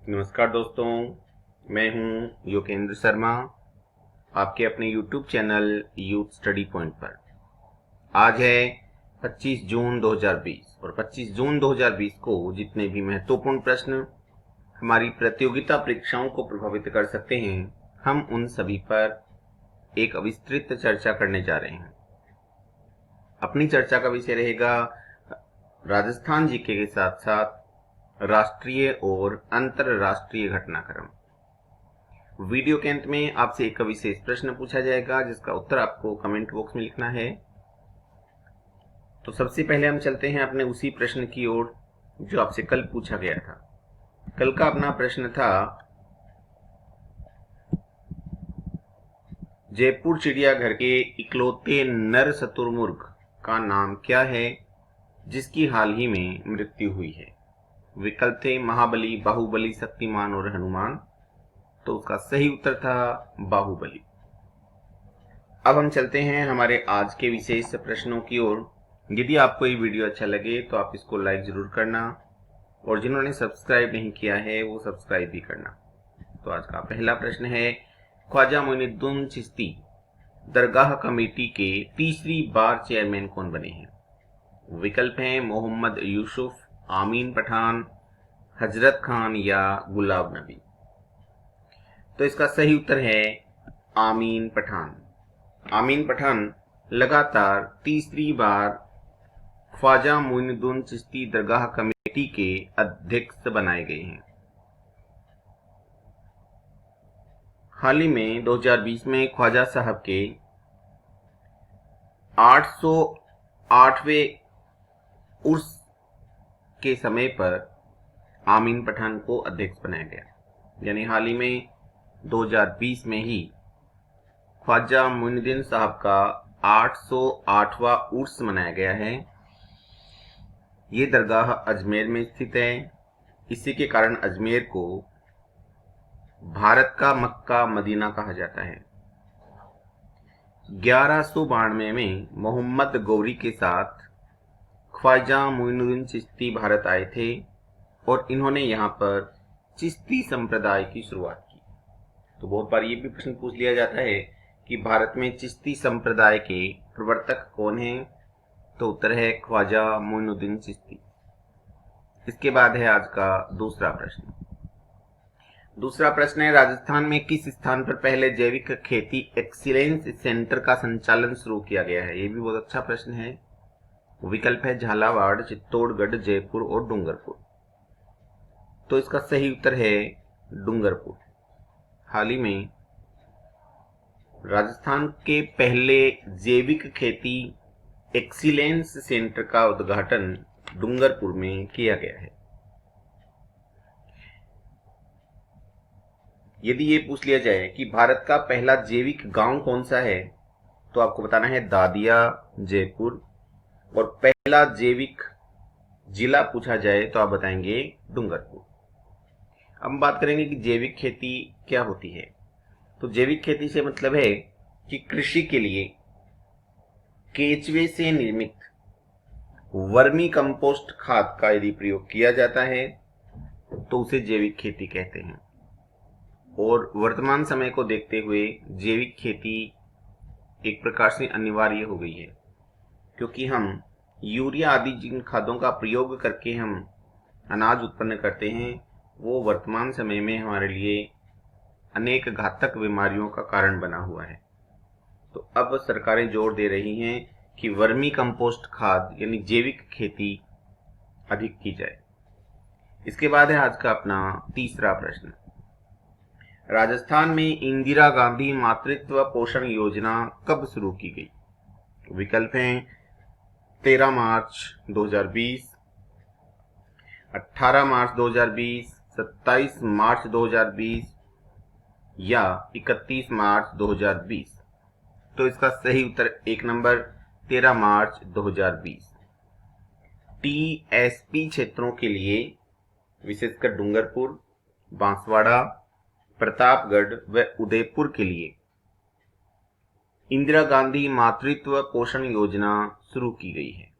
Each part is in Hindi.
नमस्कार दोस्तों, मैं हूं योगेंद्र शर्मा, आपके अपने YouTube channel youth study point पर। आज है 25 जून 2020 और 25 जून 2020 को जितने भी महत्वपूर्ण प्रश्न हमारी प्रतियोगिता परीक्षाओं को प्रभावित कर सकते हैं, हम उन सभी पर एक विस्तृत चर्चा करने जा रहे हैं। अपनी चर्चा का विषय रहेगा राजस्थान जीके के साथ साथ राष्ट्रीय और अंतरराष्ट्रीय घटनाक्रम। वीडियो के अंत में आपसे एक विशेष प्रश्न पूछा जाएगा जिसका उत्तर आपको कमेंट बॉक्स में लिखना है। तो सबसे पहले हम चलते हैं अपने उसी प्रश्न की ओर जो आपसे कल पूछा गया था। कल का अपना प्रश्न था, जयपुर चिड़ियाघर के इकलौते नर शुतुरमुर्ग का नाम क्या है जिसकी हाल ही में मृत्यु हुई है। विकल्प थे महाबली, बाहुबली, शक्तिमान और हनुमान। तो उसका सही उत्तर था बाहुबली। अब हम चलते हैं हमारे आज के विशेष प्रश्नों की ओर। यदि आपको ये वीडियो अच्छा लगे तो आप इसको लाइक जरूर करना और जिन्होंने सब्सक्राइब नहीं किया है वो सब्सक्राइब भी करना। तो आज का पहला प्रश्न है, ख्वाजा मोइनुद्दीन चिश्ती दरगाह कमेटी के तीसरी बार चेयरमैन कौन बने हैं। विकल्प हैं मोहम्मद यूसुफ, आमीन पठान, हजरत खान या गुलाब नबी। तो इसका सही उत्तर है आमीन पठान। आमीन पठान लगातार तीसरी बार ख्वाजा मोइनुद्दीन चिश्ती दरगाह कमेटी के अध्यक्ष बनाए गए हैं। हाल ही में 2020 में ख्वाजा साहब के 808वें उर्स के समय पर आमीन पठान को अध्यक्ष बनाया गया। यानी हाल ही में 2020 में ही ख्वाजा मोइनुद्दीन साहब का 808वां उर्स मनाया गया है। ये दरगाह अजमेर में स्थित है। इसी के कारण अजमेर को भारत का मक्का मदीना कहा जाता है। 1192 में मोहम्मद गौरी के साथ ख्वाजा मोइनुद्दीन चिश्ती भारत आए थे और इन्होंने यहाँ पर चिश्ती संप्रदाय की शुरुआत की। तो बहुत बार ये भी प्रश्न पूछ लिया जाता है कि भारत में चिश्ती संप्रदाय के प्रवर्तक कौन हैं। तो उत्तर है ख्वाजा मोइनुद्दीन चिश्ती। इसके बाद है आज का दूसरा प्रश्न। दूसरा प्रश्न है, राजस्थान में किस स्थान पर पहले जैविक खेती एक्सीलेंस सेंटर का संचालन शुरू किया गया है। ये भी बहुत अच्छा प्रश्न है। विकल्प है झालावाड़, चित्तौड़गढ़, जयपुर और डूंगरपुर। तो इसका सही उत्तर है डूंगरपुर। हाल ही में राजस्थान के पहले जैविक खेती एक्सीलेंस सेंटर का उद्घाटन डूंगरपुर में किया गया है। यदि ये पूछ लिया जाए कि भारत का पहला जैविक गांव कौन सा है तो आपको बताना है दादिया, जयपुर। और पहला जैविक जिला पूछा जाए तो आप बताएंगे डूंगरपुर। अब हम बात करेंगे कि जैविक खेती क्या होती है। तो जैविक खेती से मतलब है कि कृषि के लिए केचुए से निर्मित वर्मी कंपोस्ट खाद का यदि प्रयोग किया जाता है तो उसे जैविक खेती कहते हैं। और वर्तमान समय को देखते हुए जैविक खेती एक प्रकार से अनिवार्य हो गई है, क्योंकि हम यूरिया आदि जिन खादों का प्रयोग करके हम अनाज उत्पन्न करते हैं वो वर्तमान समय में हमारे लिए अनेक घातक बीमारियों का कारण बना हुआ है। तो अब सरकारें जोर दे रही हैं कि वर्मी कंपोस्ट खाद यानी जैविक खेती अधिक की जाए। इसके बाद है आज का अपना तीसरा प्रश्न। राजस्थान में इंदिरा गांधी मातृत्व पोषण योजना कब शुरू की गई। विकल्प हैं 13 मार्च 2020, 18 मार्च 2020, 27 मार्च 2020 या 31 मार्च 2020। तो इसका सही उत्तर एक नंबर 13 मार्च 2020। टीएसपी क्षेत्रों के लिए विशेषकर डूंगरपुर, बांसवाड़ा, प्रतापगढ़ व उदयपुर के लिए इंदिरा गांधी मातृत्व पोषण योजना शुरू की गई है।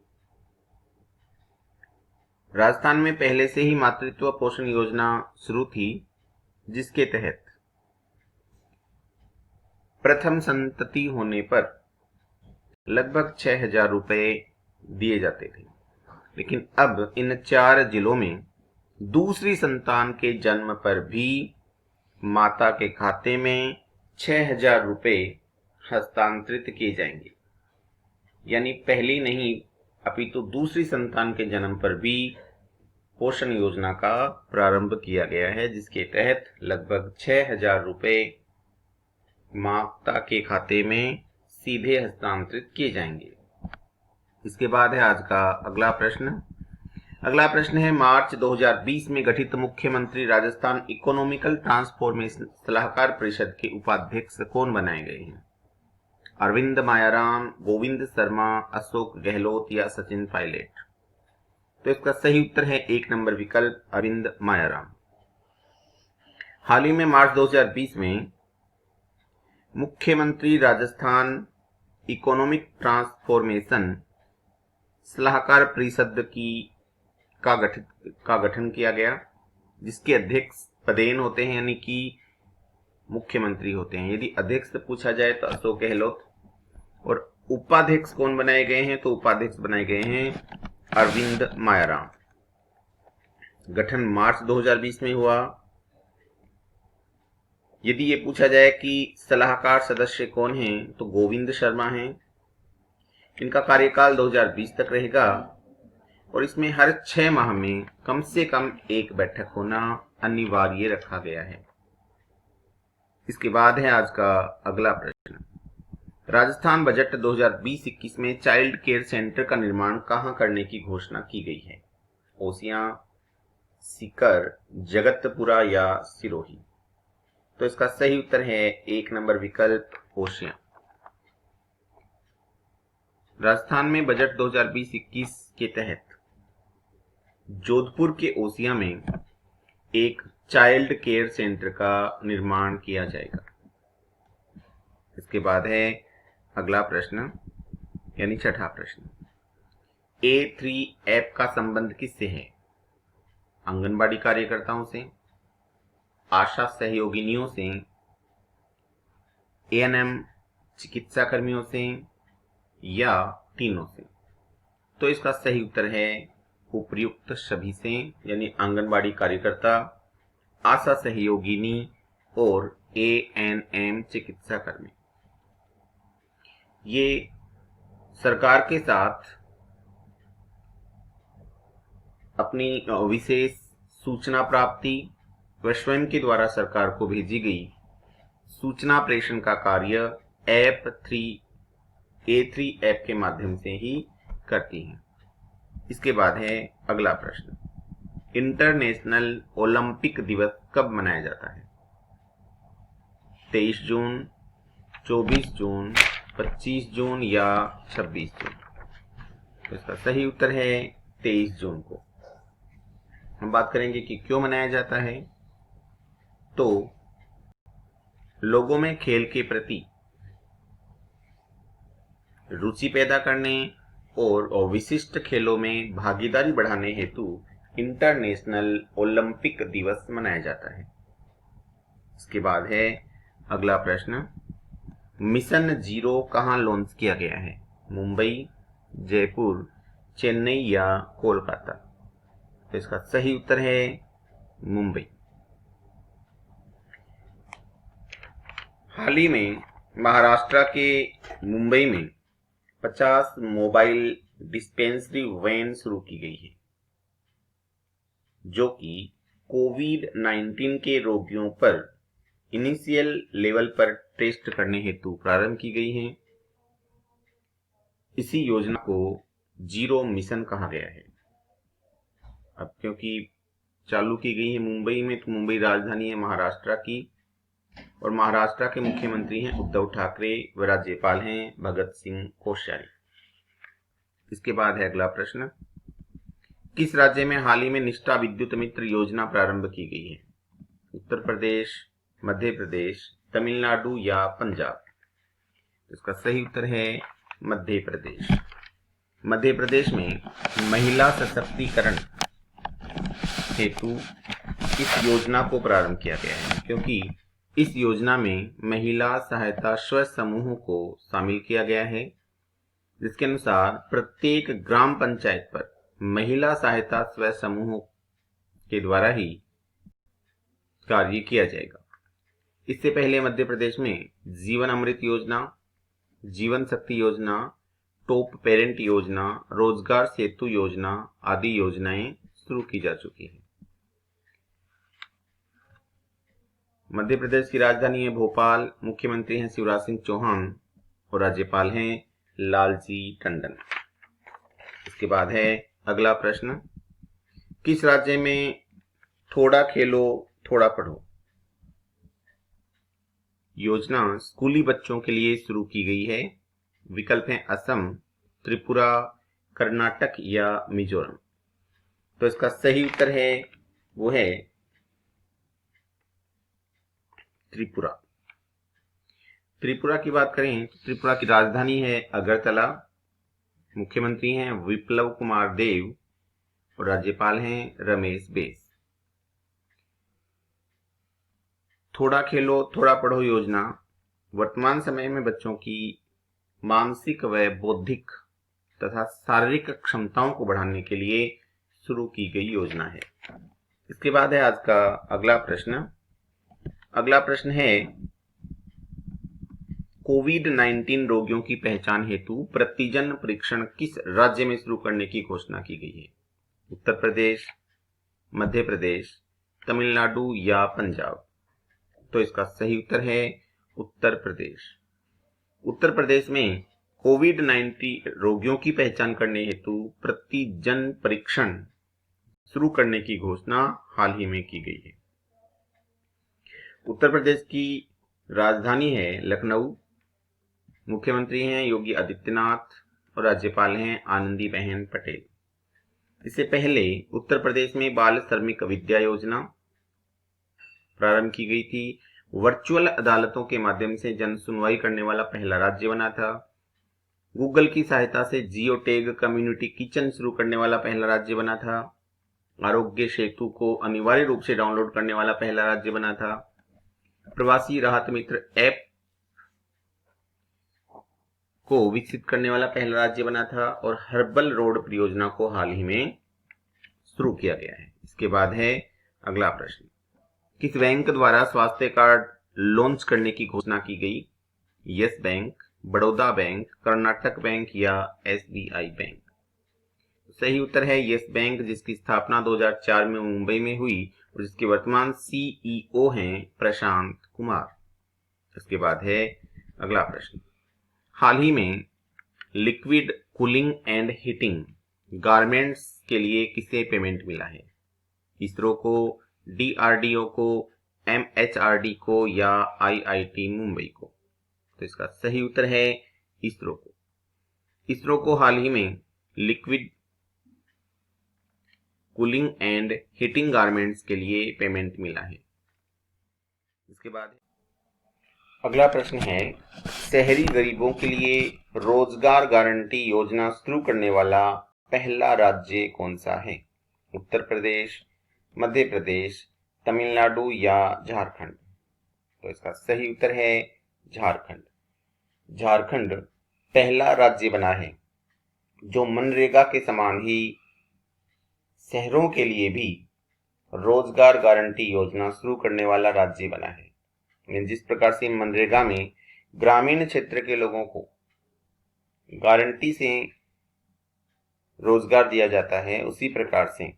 राजस्थान में पहले से ही मातृत्व पोषण योजना शुरू थी, जिसके तहत प्रथम संतति होने पर लगभग 6,000 रुपए दिए जाते थे। लेकिन अब इन 4 जिलों में दूसरी संतान के जन्म पर भी माता के खाते में 6,000 रुपए हस्तांतरित किए जाएंगे। यानी पहली नहीं अपितु दूसरी संतान के जन्म पर भी पोषण योजना का प्रारंभ किया गया है, जिसके तहत लगभग 6,000 रुपए माता के खाते में सीधे हस्तांतरित किए जाएंगे। इसके बाद है आज का अगला प्रश्न। अगला प्रश्न है, मार्च 2020 में गठित मुख्यमंत्री राजस्थान इकोनॉमिकल ट्रांसफॉर्मेशन सलाहकार परिषद के उपाध्यक्ष कौन बनाए गए हैं? अरविंद मायाराम, गोविंद शर्मा, अशोक गहलोत या सचिन पायलट? तो इसका सही उत्तर है 1 नंबर विकल्प अरविंद मायाराम। हाल ही में मार्च 2020 में मुख्यमंत्री राजस्थान इकोनॉमिक ट्रांसफॉर्मेशन सलाहकार परिषद का गठन किया गया, जिसके अध्यक्ष पदेन होते हैं, यानी कि मुख्यमंत्री होते हैं। यदि अध्यक्ष पूछा जाए तो अशोक गहलोत, और उपाध्यक्ष कौन बनाए गए हैं? तो उपाध्यक्ष बनाए गए हैं अरविंद मायाराम। गठन मार्च 2020 में हुआ। यदि ये पूछा जाए कि सलाहकार सदस्य कौन हैं, तो गोविंद शर्मा हैं। इनका कार्यकाल 2020 तक रहेगा और इसमें हर 6 माह में कम से कम एक बैठक होना अनिवार्य रखा गया है। इसके बाद है आज का अगला प्रश्न। राजस्थान बजट 2020-21 में चाइल्ड केयर सेंटर का निर्माण कहां करने की घोषणा की गई है? ओसियां, सीकर, जगतपुरा या सिरोही? तो इसका सही उत्तर है 1 नंबर विकल्प ओसियां। राजस्थान में बजट 2020-21 के तहत जोधपुर के ओसियां में एक चाइल्ड केयर सेंटर का निर्माण किया जाएगा। इसके बाद है अगला प्रश्न, यानी छठा प्रश्न। A3 ऐप का संबंध किससे है? आंगनबाड़ी कार्यकर्ताओं से, आशा सहयोगिनियों से, ANM चिकित्सा कर्मियों से या तीनों से? तो इसका सही उत्तर है उपर्युक्त सभी से, यानी आंगनबाड़ी कार्यकर्ता, आशा सहयोगिनी और ANM चिकित्सा कर्मी। ये सरकार के साथ अपनी विशेष सूचना प्राप्ति व स्वयं के द्वारा सरकार को भेजी गई सूचना प्रेषण का कार्य A3 ऐप के माध्यम से ही करती हैं। इसके बाद है अगला प्रश्न। इंटरनेशनल ओलंपिक दिवस कब मनाया जाता है? 23 जून, 24 जून, 25 जून या 26 जून? तो इसका सही उत्तर है 23 जून को। हम बात करेंगे कि क्यों मनाया जाता है। तो लोगों में खेल के प्रति रुचि पैदा करने और विशिष्ट खेलों में भागीदारी बढ़ाने हेतु इंटरनेशनल ओलंपिक दिवस मनाया जाता है। इसके बाद है अगला प्रश्न। मिशन जीरो कहां लॉन्च किया गया है? मुंबई, जयपुर, चेन्नई या कोलकाता? तो इसका सही उत्तर है मुंबई। हाल ही में महाराष्ट्र के मुंबई में 50 मोबाइल डिस्पेंसरी वैन शुरू की गई है, जो कि कोविड-19 के रोगियों पर इनिशियल लेवल पर टेस्ट करने हेतु प्रारंभ की गई है। इसी योजना को जीरो मिशन कहा गया है। अब क्योंकि चालू की गई है मुंबई में, तो मुंबई राजधानी है महाराष्ट्र की और महाराष्ट्र के मुख्यमंत्री हैं उद्धव ठाकरे व राज्यपाल हैं भगत सिंह कोश्यारी। इसके बाद है अगला प्रश्न। किस राज्य में हाल ही में निष्ठा विद्युत मित्र योजना प्रारंभ की गई है? उत्तर प्रदेश, मध्य प्रदेश, तमिलनाडु या पंजाब? इसका सही उत्तर है मध्य प्रदेश। मध्य प्रदेश में महिला सशक्तिकरण हेतु इस योजना को प्रारंभ किया गया है, क्योंकि इस योजना में महिला सहायता स्व समूहों को शामिल किया गया है, जिसके अनुसार प्रत्येक ग्राम पंचायत पर महिला सहायता स्व समूहों के द्वारा ही कार्य किया जाएगा। इससे पहले मध्य प्रदेश में जीवन अमृत योजना, जीवन शक्ति योजना, टॉप पेरेंट योजना, रोजगार सेतु योजना आदि योजनाएं शुरू की जा चुकी है। मध्य प्रदेश की राजधानी है भोपाल, मुख्यमंत्री हैं शिवराज सिंह चौहान और राज्यपाल हैं लालजी टंडन। इसके बाद है अगला प्रश्न, किस राज्य में थोड़ा खेलो थोड़ा पढ़ो योजना स्कूली बच्चों के लिए शुरू की गई है? विकल्प हैं असम, त्रिपुरा, कर्नाटक या मिजोरम। तो इसका सही उत्तर है वो है त्रिपुरा। त्रिपुरा की बात करें तो त्रिपुरा की राजधानी है अगरतला, मुख्यमंत्री हैं विप्लव कुमार देव और राज्यपाल हैं रमेश बैस। थोड़ा खेलो थोड़ा पढ़ो योजना वर्तमान समय में बच्चों की मानसिक व बौद्धिक तथा शारीरिक क्षमताओं को बढ़ाने के लिए शुरू की गई योजना है। इसके बाद है आज का अगला प्रश्न। अगला प्रश्न है, कोविड-19 रोगियों की पहचान हेतु प्रतिजन परीक्षण किस राज्य में शुरू करने की घोषणा की गई है? उत्तर प्रदेश, मध्य प्रदेश, तमिलनाडु या पंजाब। तो इसका सही उत्तर है उत्तर प्रदेश। उत्तर प्रदेश में कोविड-19 रोगियों की पहचान करने हेतु प्रतिजन परीक्षण शुरू करने की घोषणा हाल ही में की गई है। उत्तर प्रदेश की राजधानी है लखनऊ, मुख्यमंत्री हैं योगी आदित्यनाथ और राज्यपाल हैं आनंदीबेन पटेल। इससे पहले उत्तर प्रदेश में बाल श्रमिक विद्या योजना प्रारंभ की गई थी। वर्चुअल अदालतों के माध्यम से जन सुनवाई करने वाला पहला राज्य बना था। गूगल की सहायता से जियो टैग कम्युनिटी किचन शुरू करने वाला पहला राज्य बना था। आरोग्य सेतु को अनिवार्य रूप से डाउनलोड करने वाला पहला राज्य बना था। प्रवासी राहत मित्र ऐप को विकसित करने वाला पहला राज्य बना था और हर्बल रोड परियोजना को हाल ही में शुरू किया गया है। इसके बाद है अगला प्रश्न, किस बैंक द्वारा स्वास्थ्य कार्ड लॉन्च करने की घोषणा की गई? Yes bank, Baroda bank, Karnataka bank या एसबीआई बैंक। सही उत्तर है यस बैंक, जिसकी स्थापना 2004 में मुंबई में हुई और जिसके वर्तमान सीईओ हैं प्रशांत कुमार। इसके बाद है अगला प्रश्न, हाल ही में liquid cooling and heating garments के लिए किसे पेमेंट मिला है? इसरो को, डीआरडीओ को, एमएचआरडी को या आईआईटी मुंबई को। तो इसका सही उत्तर है इसरो को। इसरो को हाल ही में liquid cooling and heating garments के लिए पेमेंट मिला है। इसके बाद अगला प्रश्न है, शहरी गरीबों के लिए रोजगार गारंटी योजना शुरू करने वाला पहला राज्य कौन सा है? उत्तर प्रदेश, मध्य प्रदेश, तमिलनाडु या झारखंड। तो इसका सही उत्तर है झारखंड। झारखंड पहला राज्य बना है जो मनरेगा के समान ही शहरों के लिए भी रोजगार गारंटी योजना शुरू करने वाला राज्य बना है। जिस प्रकार से मनरेगा में ग्रामीण क्षेत्र के लोगों को गारंटी से रोजगार दिया जाता है, उसी प्रकार से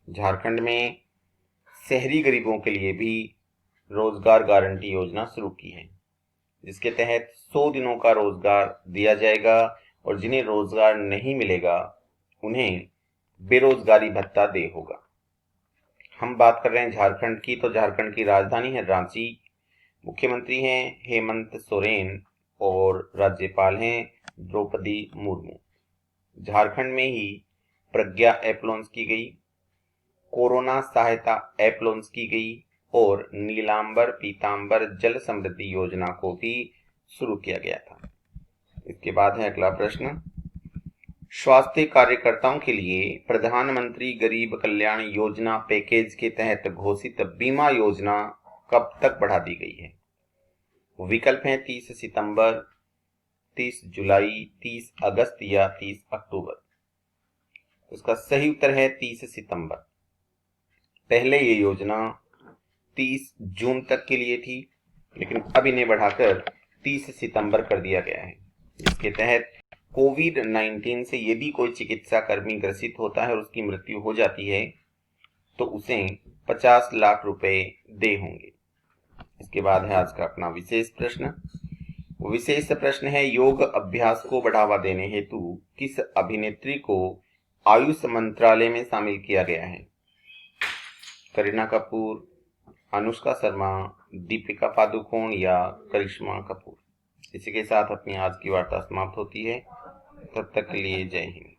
झारखंड में शहरी गरीबों के लिए भी रोजगार गारंटी योजना शुरू की है, जिसके तहत 100 दिनों का रोजगार दिया जाएगा और जिन्हें रोजगार नहीं मिलेगा उन्हें बेरोजगारी भत्ता दे होगा। हम बात कर रहे हैं झारखंड की, तो झारखंड की राजधानी है रांची, मुख्यमंत्री हैं हेमंत सोरेन और राज्यपाल हैं द्रौपदी मुर्मू। झारखंड में ही प्रज्ञा ऐप लॉन्च की गई, कोरोना सहायता ऐप लॉन्च की गई और नीलांबर पीतांबर जल समृद्धि योजना को भी शुरू किया गया था। इसके बाद है अगला प्रश्न, स्वास्थ्य कार्यकर्ताओं के लिए प्रधानमंत्री गरीब कल्याण योजना पैकेज के तहत घोषित बीमा योजना कब तक बढ़ा दी गई है? विकल्प हैं 30 सितंबर, 30 जुलाई, 30 अगस्त या 30 अक्टूबर। उसका सही उत्तर है 30 सितंबर। पहले ये योजना 30 जून तक के लिए थी, लेकिन अब इन्हें बढ़ाकर 30 सितंबर कर दिया गया है। इसके तहत कोविड-19 से यदि कोई चिकित्सा कर्मी ग्रसित होता है और उसकी मृत्यु हो जाती है तो उसे 50 लाख रुपए दे होंगे। इसके बाद है आज का अपना विशेष प्रश्न। विशेष प्रश्न है, योग अभ्यास को बढ़ावा देने हेतु किस अभिनेत्री को आयुष मंत्रालय में शामिल किया गया है? करीना कपूर, अनुष्का शर्मा, दीपिका पादुकोण या करिश्मा कपूर। इसी के साथ अपनी आज की वार्ता समाप्त होती है। तब तक के लिए जय हिंद।